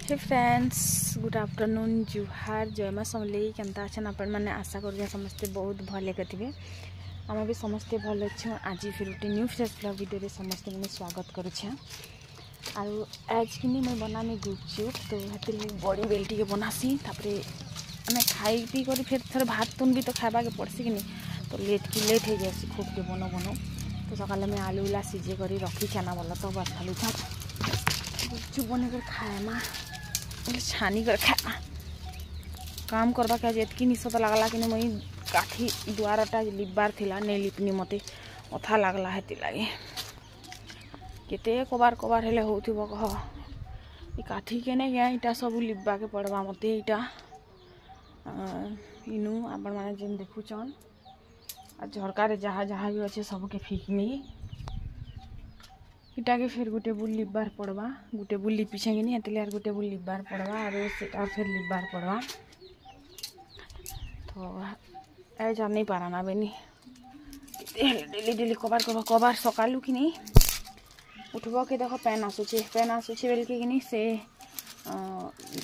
हे friends good afternoon जुहार जय माँ समलेई केनता अच्छा आपण मैंने आशा कर समस्ते बहुत भले कथिबे आम भी समस्ते भल अच्छे आज फिर गोटे न्यू फ्रेश ब्लॉग वीडियो समस्ते मैंने स्वागत करुछे आउ आज कि मैं बनामी गुपचुप तो हेतिर बड़ी बेल टी बनासी तापरे मैं खाई पी कर फिर थोड़ा भात तुन भी तो खावा के पड़सी कि तो लेट हो जाए खूब के बनो तो सकाल में आलू उला सीझे कर रखी छाना बोला तो बस खाली था गुपचुप बनेकर खाएमा छानी कर खाएमा काम करवा के आज एतकी निश तो लगला कि मुई काठी दुआरटा लिपबार थिला नहीं लिपनी मते अथा लगला हेती लगे केते कबार कबार हेले होउथिबो कह काठी के नहीं गया इटा सब लिपबा के पड़वा मते इटा इनु आपण माने जेन देखुचन आ झरकार जहाँ जहाँ भी अच्छे सबके फिकमी इटा के फिर गोटे बुल लिपबार पड़वा गोटे बुल लिपिछे कि नहीं गोटे बुल लिपबार पड़वा और सेटा फिर लिपबार पड़वा तो ऐसा नहीं पाराना बेनी डेली डेली कबार करवा कबार सकालू कि नहीं उठब के देख पेन आसुचे बेल कि नहीं से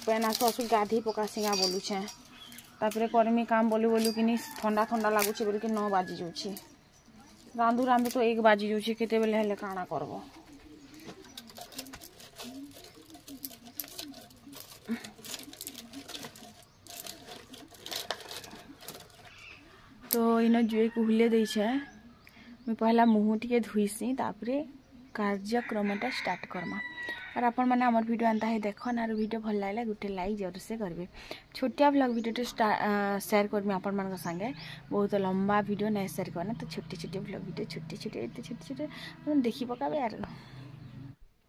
पेन आसु गाधी पका सिंगा बोलुछे तापरे करमी काम बोलू बोलू कि नहीं ठंडा ठंडा लगुच बोल कि 9 बाजी जाऊँगी रांधु रांधु तो 1 बाजी जाऊँगी केते बेले हेले काना करबो तो इन जुए को हुले दे मैं पहला मुँह टी धुईसी तापरे कार्यक्रमटा स्टार्ट करमा और आपण मैंने आम वीडियो एंता ही देखन और वीडियो भल लगे गोटे लाइक जरूर से करेंगे छोटिया ब्लॉग वीडियो शेयर करमी आपण मान संगे बहुत लंबा वीडियो नहीं शेयर करना तो छोटे छोटे ब्लॉग वीडियो छोटे देखी पकाबे यार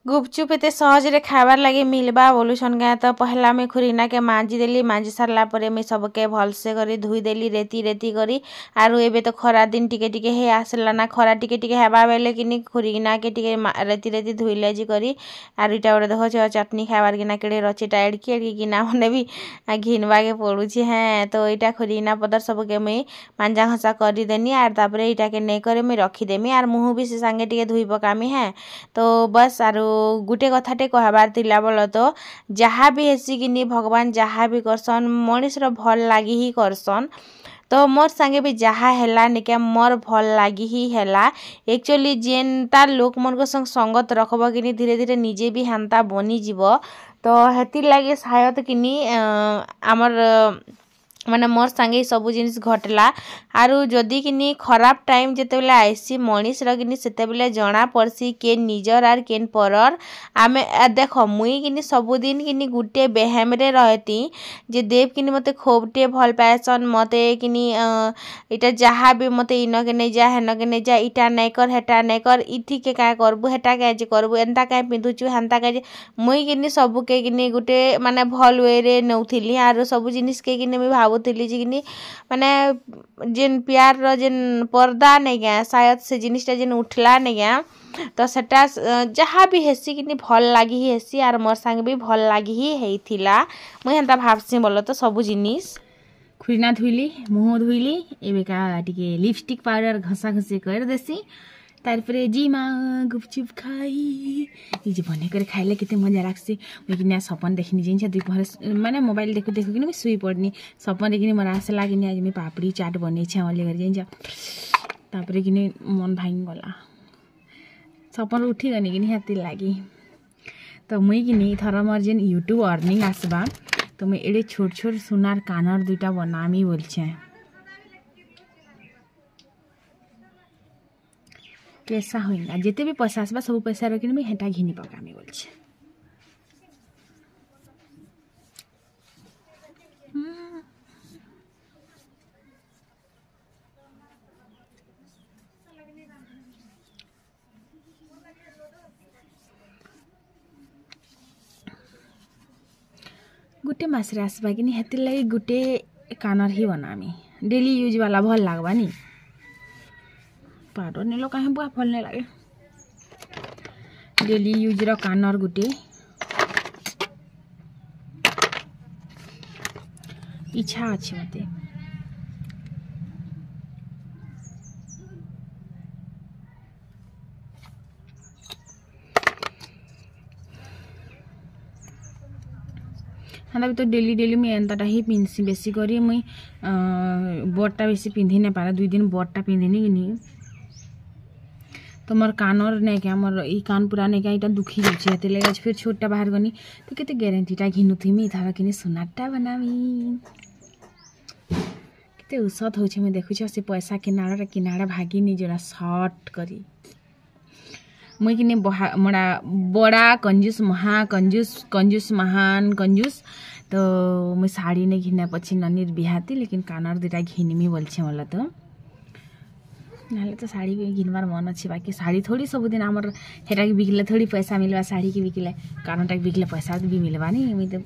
गुपचुप एते सहज रे खाबार लगे मिलबा बोलुछन गाय तो पहला मैं खुरीना के मांजी देली मांजी सारला परे मैं सबके भलसे करी धुई देली रेती रेती करी आरु एबे तो खरा दिन टिके टिके हे आसला ना खरा टिके टिके हेबा बेले कि खुरीना के टिके रेती रेती धुईले जी करी आरु इटा गोटे देखो चटनी खाबार किना केड़े रची टाइड की किना मने भी घिनवा के पड़ुछि हैं तो इटा खुरीना पदर सबके मैं मांजा घसा करी देनी आर तापरे इटा के नै करे मैं रखी देमी आर मुँह भी से संगे टिके धुई पकामी हैं तो बस आरु गुटे कथाटे कहबार थिला बोल तो जहाँ भी हेसी कि भगवान जहाँ भी करसन मनीषर भल लगी ही करसन तो मोर संगे भी जहाँ हैला निके मोर भल लगी ही हैला एक्चुअली जेनता लोक मन को संगत रखब कि धीरे धीरे निजे भी हांता बनी जीव तो हेती लगे शायद कि आमर माने मोर संगे सबू जिनिस घटला आरु जदि कि खराब टाइम जेते बेले आइसी मनीष रगिनी सेते बेले जना पड़सी के निजर आर केन परर आमे देख मुई कि सबु दिन कि गुटे बेहेम रे रहती जे देव कि मते खोबटे भल पाएसन मते कि इटा जहाँ भी मते इन के नहीं जा हेन के नहीं जा इटा नहीं कर हेटा नहीं कर इठी के क्या करबू हेटा क्या करबू एंता क्या पिंधुचु हेन्ता क्या मुई कि सबू के कि गुटे माने भल वे रे नौथिली आरु सबू जिनिस के कि मैं भावुली कि माने जेन प्यार रो जेन पर्दा नहीं गया शायद से जिनिसटा जेन उठला नहीं गया तो सेटा जहाँ भी हेसी कि भल लगी ही हेसी आर मोर संग भी भल लगी ही हेइथिला मुई हेन्ता भाबसी बोल तो सबू जिनिस खुरीना धुईली मुँह धुईली एबेका टिके लिपस्टिक पाउडर घसा घसी कर देसी तारपरे जी माँ गुपचुप खाई ये बने कर खाइले केते मजा लागसी मुई किना सपन देखनी जिन्छ दुई पहर माने मोबाइल देखु देखु किन सुई पड़नी सपन देखिन मन आशा लागिनी आज मैं पापड़ी चाट बनै छ ओले कर जिन्छ तारपरे किन मन भांग गला सपन उठी गनी किन हेती लागी तो मुई किन थर मोर जेन यूट्यूब अर्निंग आसबा तो मैं एडे छोट छोट सोनार कानर दुईटा बनामी बोलछे कैसा होइना जेते भी पैसा आसबा सब पैसा रखिन मैं हेटा घिनी पकामी बोलछे गुटे मासरे आसबा कि हेतिर लगे गुटे कानर ही बनामी डेली यूज वाला भल लागबा नी पाउडर नेलो कहीं बुआ भल नहीं लगे डेली यूज रो कानर गुटे इच्छा अच्छे मते हाँ तो डेली डेली मुझे एंताटा ही पिंधसी बेसी करी मुई बड़टा बेसी पिंधि नहीं पारा 2 दिन बड़टा पिंधिनी कि नहीं तो मोर कानर नहीं क्या मोर ई कान पूरा नहीं क्या इटा दुखी जाऊँगी हेते लगे फिर छोटा बाहर गनी तो केते ग्यारंटीटा घिनुथी था कि सोनाटा बनामी केते औसत हो मैं देखुछ से पैसा किनारा भागिनी जोड़ा सर्ट करी मुई कि मोड़ा बड़ा कंजूस महा कंजूस महान कंजूस तो मुई साड़ी नहीं घिना पछी ननीर बिहाती लेकिन कानर दुटा घिनमी बोलछे मला तो ना तो साड़ी भी घिनबार मन अच्छे बाकी साड़ी थोड़ी सबुदिन आमर हेटा के बिकले थोड़ी पैसा मिलवा साड़ी के बिकले कानटा के बिकले पैसा भी मिलवा नहीं मुई तो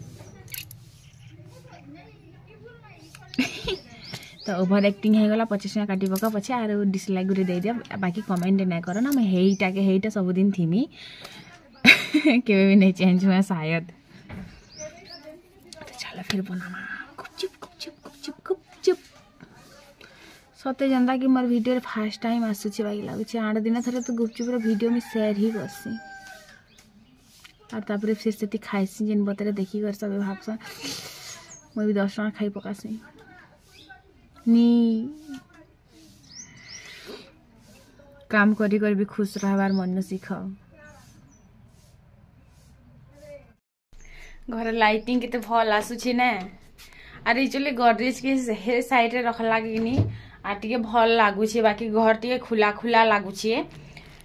ओभर एक्टिंग हो गला 50 टका काटी पका पछे आरो डिसलाइक गुरे दे दिया बाकी कमेंट नहीं करो ना मैं हेईटा सबुदिन थीमी केवे भी नहीं चेंज हुआ शायद तो चलो फिर बनामा गुपचुप सते जनता कि मोर वीडियो रे फर्स्ट टाइम आसुची बाकी लागुची 8 दिन थरे तो गुपचुप रो वीडियो में शेयर ही करसी और तापरे फिर सेती खाइसी जिन बतरे देखी कर सब भाबसा मैं भी 10 टका खाई पकासी नी काम करी कर भी खुश रहबार मन सीख घर लाइटिंग केते भल आसुची ने अरे एक्चुअली गडरेज के हे साइड रे रखला कि आ टिके भल लागुछे बाकी घर टिके खुला खुला लागुछे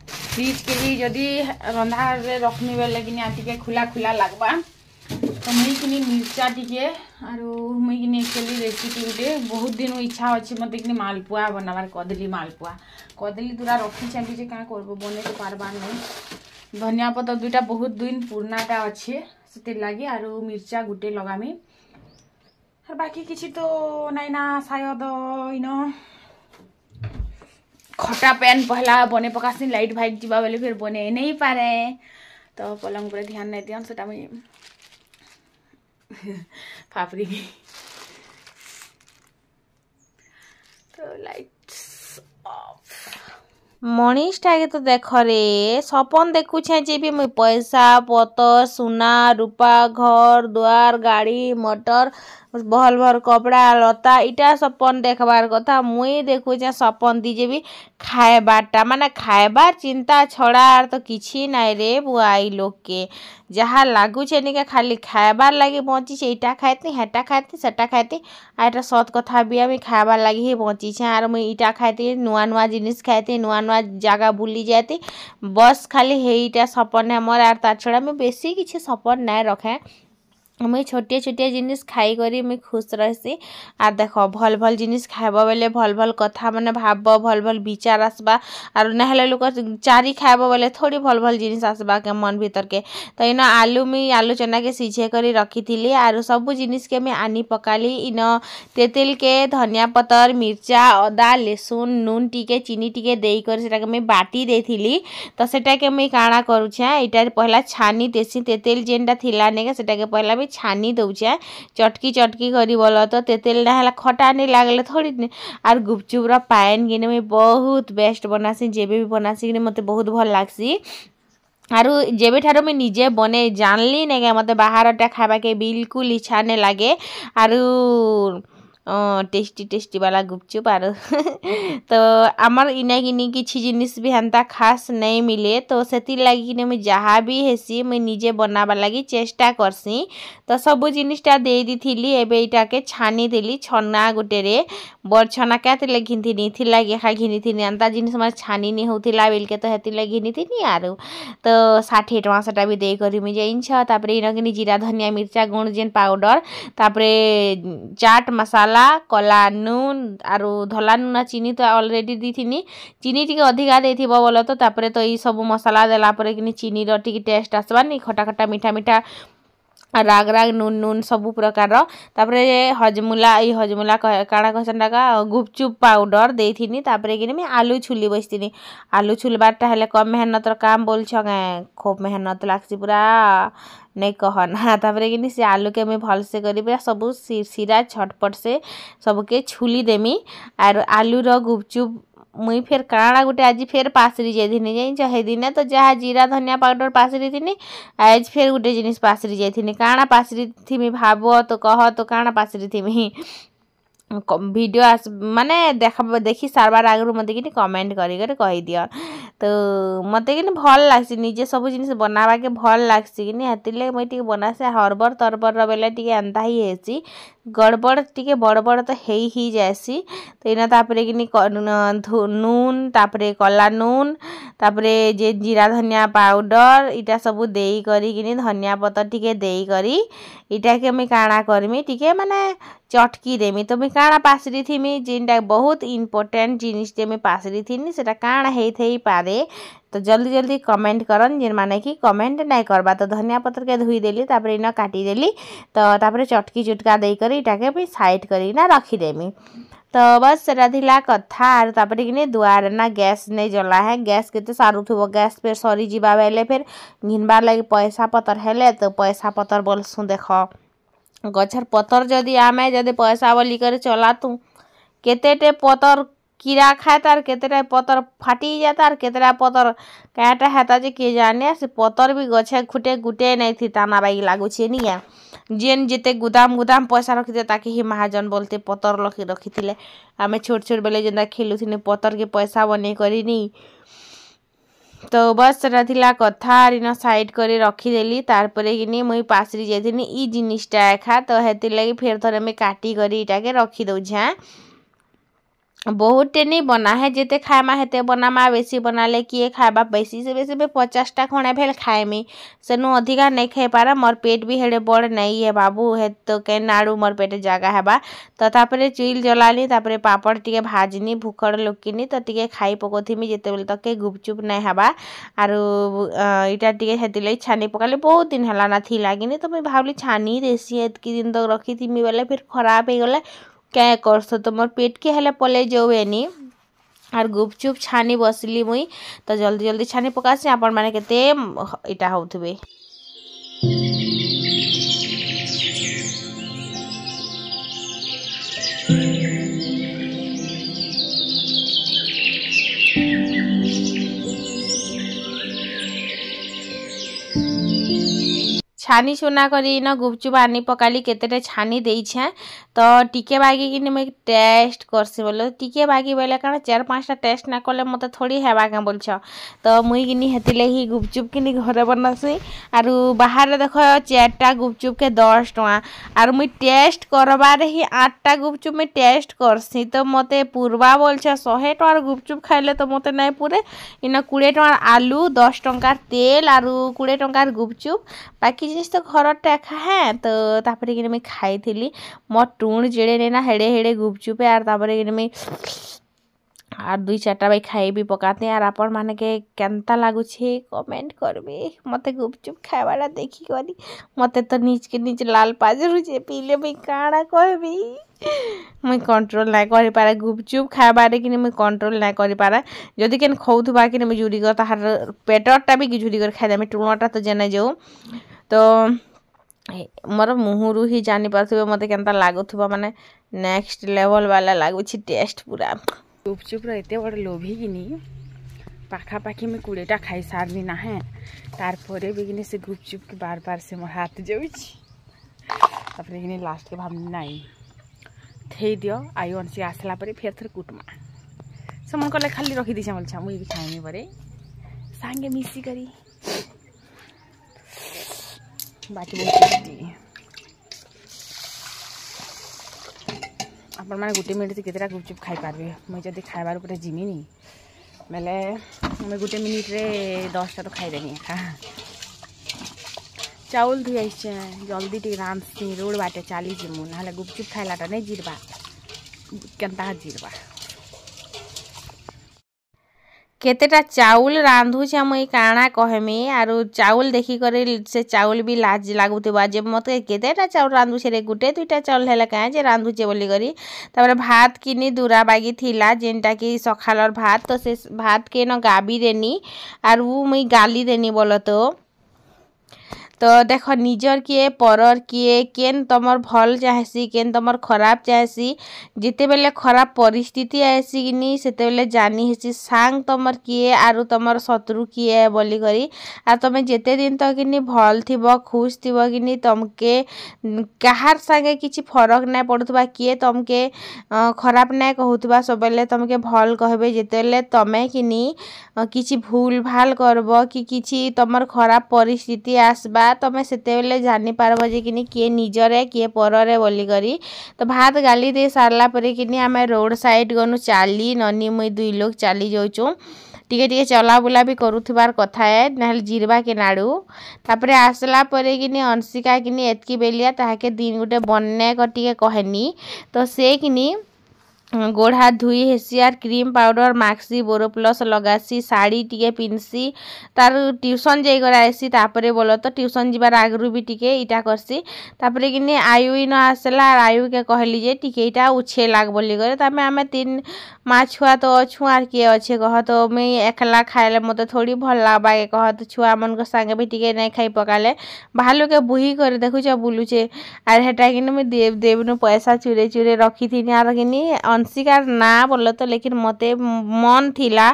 फ्रिज के लिए जदी रंधा रे रखनी बेले कि आ टिके खुला खुला लागबा तो मुई कि मिर्चा टिके आरो मुई कि एक्चुअली रेसिपी गुटे बहुत दिन इच्छा अच्छे मत कि मालपुआ बनाबार कदली मालपुआ कदली दूरा रखी छे जे का करबो बने तो पारबार नहीं धनिया पत्ता दुटा बहुत दिन पुरनाटा अच्छे से लगी आरो मिर्चा गुटे लगामी और बाकी किसी तो नहीं ना शायद इनो खटा पैन पहला बने पकासी लाइट भाइट जीवा बेले फिर बने नहीं पारे तो पलंग पर ध्यान नहीं दिया सेटा मुई फाफरी तो लाइट्स ऑफ मनीषटा के तो देख रे सपन देखुछे जे भी मुई पैसा पतर सुना रूपा घर द्वार गाड़ी मोटर भल भल कपड़ा लता इटा सपन देखबार कथा मुई देखुछे सपन दीजे भी खाएबारटा माने खाएबार चिंता छड़ा तो किछि नाइ रे बुआई लोग के जहाँ लागुछे निके खाली खाएबार लागी बची छे इटा खाइती हेटा खाइती सेटा खाइती आ एटा सत कथा भी आमी खाएबार लागी ही बची छे आर मुई इटा खाइती नुआ नुआ जिनिस खाइती नुआ नुआ जगह बुली जाती बस खाली हेईटा सपन है मोर आर ता छड़ा मैं बेसी किछि सपन नाइ रखे मुई छोटिया छोटिया जिनिस खाई करी मुई खुश रहसी आर देखो भल भल जिनिस खाइबा बेले भल भल कथा माने भाबबो भल भल विचार आसबा आर नहले लोक चारी खाइबा बेले थोड़ी भल भल जिनिस आसबा के मन भीतर के तो इन आलू चना के सिझे करी रखी थी आर सब जिनिस के मैं आनी पकाली इन तेतेल के धनिया पतर मिर्चा अदा लहसुन नून टिके चीनी टिके देई कर सेटा के मैं बाटी देथिली तो सेटा के मैं काଣା करूछे इटा पहला छानी देसी तेतेल जेनटा थिला नेके सेटा के पहला छानी दौचे चटकी चटकी करी बोल तो तेतेल ना खटा नहीं लागले थोड़ी आर गुपचुप पाएन कि मैं बहुत बेस्ट बनासी जेबे भी बनासी कि मत बहुत भल लागसी आरु जेबे ठारो मैं निजे बने जानली नहीं मत बाहरटा खावा के बिल्कुल इच्छा नहीं लगे आरु टेस्टी वाला गुपचुप आर तो आमर इना कि किसी जिनिस भी हेन्ता खास नहीं मिले तो सेति लगी कि मैं जहाँ भी हेसी मैं निजे बनाबार लगी चेष्टा करसी तो सब जिनिसटा दे दी थी एबे इटा के छानी देली छना गोटे रे बड़ छना क्या घिनी थी लगे खा घिनी थी अंता जिनिस मैं छानी नहीं होता बेलके तो हेती लगी घिनी थी आरु तो 60 टका सेटा भी दे करी मुझे इंछ तापरे इनकिनी जीरा धनिया मिर्चा गुण जेन पाउडर तापरे चाट मसाला कला नून आरु धला नून चीनी तो ऑलरेडी दी थी चीनी टी अधिका देथिबो बोलो तो तापरे तो ई सब मसाला देला परे कि चीनी रो टी टेस्ट आसबा नी खटा खटा मीठा मीठा राग राग नून नून सब प्रकार तापरे हजमुला ई हजमुला काଣା कहसन का गुपचुप पाउडर देथिनी तापरे कि मैं आलू छुली बसथिनी आलू छुलबारटा हेले कम मेहनत काम बोल छगे खूब मेहनत लागसी पूरा नहीं कहना तापरे कि से आलू के मैं भल से करी पूरा सब सिरा छटपट से सबके छुली देमी आर आलू रो गुपचुप मुई फिर काଣା गुटे आज फिर पासरी जाइथिनी जाइछ हे दिने तो जहाँ जीरा धनिया पाउडर पासरी थिनी आज फिर गुटे जिनिस पासरी जाइथिनी काଣା पासरी थिमी भाबो तो कह तो काଣା पासरी थिमी वीडियो आस माने देखी सारबार आगु मत कि कमेंट कही दियो तो मत कि भल लागसी निजे सब जिनिस बनावा के भल लागसी कि हेतिले मुई बनासे हरबर तरबर बेले टी एंता ही हेसी गड़बड़ टी बड़ बड़ तो ही जासी तो इना तापरे कि नून तापरे कला नून तापरे जे जीरा धनिया पाउडर इटा सब देई करी कि धनिया पत्तर टी देई करी इटा के मुई काଣା करमी टी माने चटकी देमी तो मुई काଣା पासरी थीमी जिनटा बहुत इम्पोर्टेंट जिनिस जे मुई पासरी थीनी सेटा काଣା हेई पारे तो जल्दी जल्दी कमेंट करन जिन माने कि कमेंट नहीं करबा तो धनिया पत्तर के धुई देली तापरे इना काटी देली तो तापरे चटकी चुटका देई करी इटाके भी साइड करी ना रखी देमी तो बस सेटा थिला कथा आर तापरे कि दुआर ना गैस नहीं जला है गैस केते सारू थुबो गैस पे सरी जीवा बेले फिर घिनबार लगी पैसा पतर हेले तो पैसा पतर बोलसु देख गछर पतर जदि आमे जदि पैसा बोली कर चलातु केतेटे पतर कीड़ा खाए तार केतेटा पतर फाटी जाता और केतेटा पतर कैटा हेता जे के जाने से पतर भी गछे खुटे गुटे नहीं थी ताना बाई लागू छे निया जेन जेते गुदाम गुदाम पैसा रखी दे ताकि ही महाजन बोलते पतर रखी थिले आमे छोट छोट बेले जेंदा खेलु थिने पतर के पैसा बने करिनी तो बस सेटा थिला कथा इन साइड कर रखीदेली तारपरे कि मुई पासरी जाइथिनी ई जिनिसटा एखा तो हेति लगी फिर थोड़े मुई काटी करी इटाके रखी दउछा बहुत टे नहीं बना है जेते खाएमा हेते बनामा बेसी बनाले किए खाएबा बेसी से बेसी 50टा खणे भेल खाएमी सेनु अधिका नहीं खाई पारा मोर पेट भी हेडे बड़ नहीं है बाबू हे तो के नाड़ू मोर पेटे जगह हेबा तो तापरे चुइल जलाली तापरे पापड़ टिके भाजनी भूखड़ लोकिनी तो टिके खाई पकोथिमी जेते बेले तक के गुपचुप नहीं हेबा आरु इटा टिके हेतिले छानी पकाले बहुत दिन हला ना थी लागिनी तो मैं भावली छानी देसी एतकी दिन तक रखी थी बेले फिर खराब हो गले क्या करस तो मोर पेट के हेले पले जाऊनी और गुपचुप छानी बसली मुई तो जल्दी जल्दी छानी पकासी आपण माने केते इटा होथबे छानी सुना करी न गुपचुप आनी पकाली केतेटे छानी देइछे तो टिके बागी कि मैं टेस्ट करसी बोले टिके बागी बोले कारण 4-5टा टेस्ट ना कले मते थोड़ी हेबा के बोलछ तो मुई किनी हेतिले ही गुपचुप किनी घरे बनसी आरु बाहर देखो 4टा गुपचुप के 10 टका आरु मुई टेस्ट करबार ही 8टा गुपचुप में टेस्ट करसी तो मते पूर्वा बोलछ 100 टका गुपचुप खाइले तो मते नहीं पूरे इन 20 टका आलू 10 टका तेल आरु 20 टका गुपचुप बाकी जिनिस तो घर टेखा है तो तापरे कि मैं खाई थी मोर टूण जेड़े ने ना हेड़े हेड़े गुपचुप यार तापरे कि मैं आर 2-4टा भाई खाई भी पकाते यार आपण माने के केनता लागु छे कमेंट करबे मते गुपचुप खाइबाला देखी करी मते तो नीच के नीच लाल पाजरु छे पीले भाई काड़ा कहबी मुई कंट्रोल ना करि पारे गुपचुप खाइबारे कि मुई कंट्रोल ना करि पारे जदि केन खौथबा कि मुई जुड़ी कर ताहार पेटरटा भी जुड़ी कर खाइ देमे टुणटा तो जेने जो तो मोर मुहरु ही जानी पारथबे मते केनता लागुथबा माने नेक्स्ट लेवल वाला लागुछि टेस्ट पूरा गुपचुप एते बड़ लोभी कि पाखापाखि में 20टा खाई सारनी ना है तारपरे भी कि से गुपचुप के बार बार से मोर हाथ जाऊँगी कि लास्ट के भावनी नाई थे दियो आई अनसी आसला पर फिर थोड़े कुटमा से मन कले खाली रखी दीछे बोल मुई भी खाइनी परे सांगे मिसी करी बाकी बहुत टेस्टी आपण माने गोटे मिनिट केतेटा गुपचुप खाई पारबे मुई जदी खाइबार ऊपर जिमिनी बेले मुई गोटे मिनिट रे 10टा तो खाई देनी खा चाउल धुई आइछे जल्दी टी रांधसी रोड बाटे चाली जिमु नाले गुपचुप खाइलाटा नहीं जिरबा केनता जिरबा केतेटा चाउल रांधु छे मुई काଣା कहमी आरु चाउल देखी करे से चाउल भी लाज लागुतबा जे मते केतेटा चाउल रांधु छे रे गुटे 2टा चाउल हेला काहे जे रांधु छे बोली करी तापर भात किनी दूरा बागी थिला जेनटा कि सखालर भात तो से भात के न गाबी देनी आरु मुई गाली देनी बोलो तो देख निजर किए परर किए केन तुमर भल चाहेसी केन तुमर खराब चाहेसी जिते बेले खराब परिस्थिति आसी कि सेते बेले जानी हेसी सांग तुमर किए आरु तुमर शत्रु किए बोली करी आ तुम जेते दिन तक कि भल थिबो खुश थिबो कि तुमके कहार संगे किछि फरक ना पड़ुथबा किए तुमके खराब ना कहूथबा सब बेले तुमके भल कहबे जेते बेले तमे कि किछि भूल भाल करबो कि किछि तुमर खराब परिस्थिति आसबा तमें सेते बेले जानी पारबो जे कि किए निजरे किए पररे बोली करी तो भात गाली दे सारला परे कि आम रोड साइड गनु चाली ननी मुई दुई लोग चाली जाऊँ टिके टिके चला बुला भी करूथबार कथा है ना जिरबा के नाड़ू तापरे आसला परे कि अंशिका कि एतकी बेलिया ताके दिन गुटे बन्ने टिके कहनी तो से कि गोड़ हाथ धुई हेसी आर क्रीम पाउडर माक्सी बोरो प्लस लगासी साड़ी टिके पिनसी तार ट्यूशन जाइकर आसी तापरे बोलो तो ट्यूशन जीवार आगु भी टिके इटा करसी तापरे कि आयु न आसला आयु के कहली जे टिके इटा उछे लाग बोली करे तमें आम तीन माँ छुआ तो अच्छू आर किए अच्छे कह तो मुई एकला खाइले मत थोड़ी भल लगवा के कह तो छुआ मन संगे भी टिके नहीं खाई पकाले भालू के बुही कर देखुच बुलूचे आर हेटा कि मुझे देवनु पैसा चुरे चुरे रखी थी आर कि अंशिकार ना बोल तो लेकिन मते मन थिला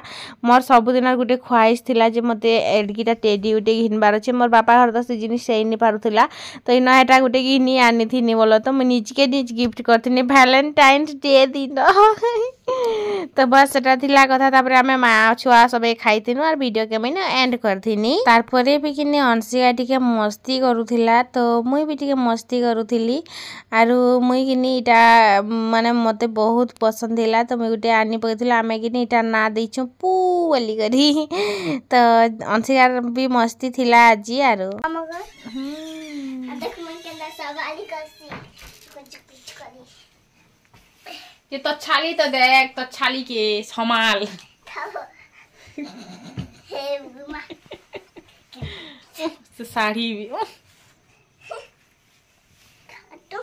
मोर सबुदिन गोटे ख्वाहिश थिला जे मते एडकीटा टेडी गोटे घिनबार अच्छे मोर बापा घर तो से जिनिस से नहीं पारुला तो इन हेटा गोटे घिनी आनी थी बोल तो मुझे निजके निज गिफ्ट करथिनी वैलेंटाइन्स डे दिन तो बस सेटा थिला कथा तापरे आमे माँ छुआ सब खाइथिनु और वीडियो के मैंने एंड करथिनी तारपरे भी कि अंशिका टिके मस्ती करूथिला तो मुई भी टिके मस्ती करूथिली आरु मुई कि इटा माने मते बहुत पसंद थिला तो मुई गुटे आनी पकैथिला आमे कि इटा ना देइछु पू बोली करी तो अंशिका भी मस्ती थिला आज आरु देख मन के अंदर सवाली करसी कुछ करी ये तो छाली तो देख तो छाली के संभाल हे गुमा साड़ी भी तो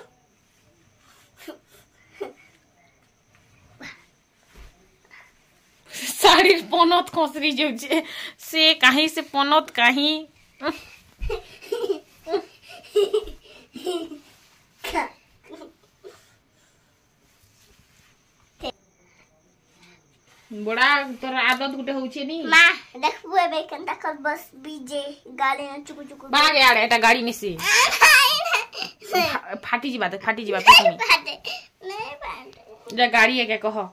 साड़ी पनत खसरी जाउछे से कहीं से पनत कहीं बड़ा तोर आदत गुटे होउछे नी मां देखबो एबे कंता कर बस बीजे गाली न चुकु चुकु भाग यार एटा गाड़ी में से फाटी जीवा पिछनी नहीं बांध जा गाड़ी है के कह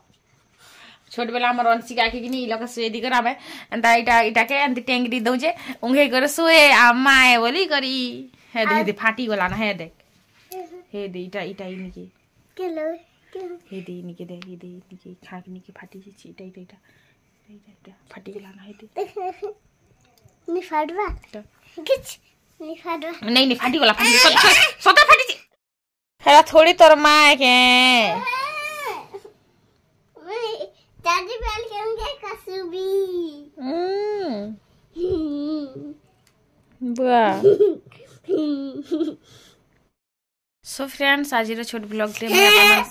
छोट बेला हमर अंशिका के कि इलका सुए दी करा में अंता इटा के अंत टेंगरी दउजे उंगे कर सुए अम्मा है बोली करी हे दे फाटी गला ना हे देख हे दे इटा इनी के केलो हे दे इनी के खाक नी के फाटी छी इटा फाटी गला ना हे दे नि फाडवा किछ नि फाडवा नहीं फाटी गला सदा फाटी छी हेला थोड़ी तोर मां के दादी बेल के उनके कसुबी वाह सो फ्रेंड्स आज छोट ब्लॉग टे मैं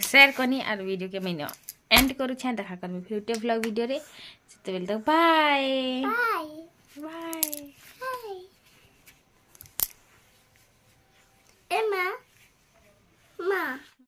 शेयर करनी और वीडियो के मैंने एंड करू छे देखा करबे फिर ब्लॉग वीडियो रे तब तक बाय।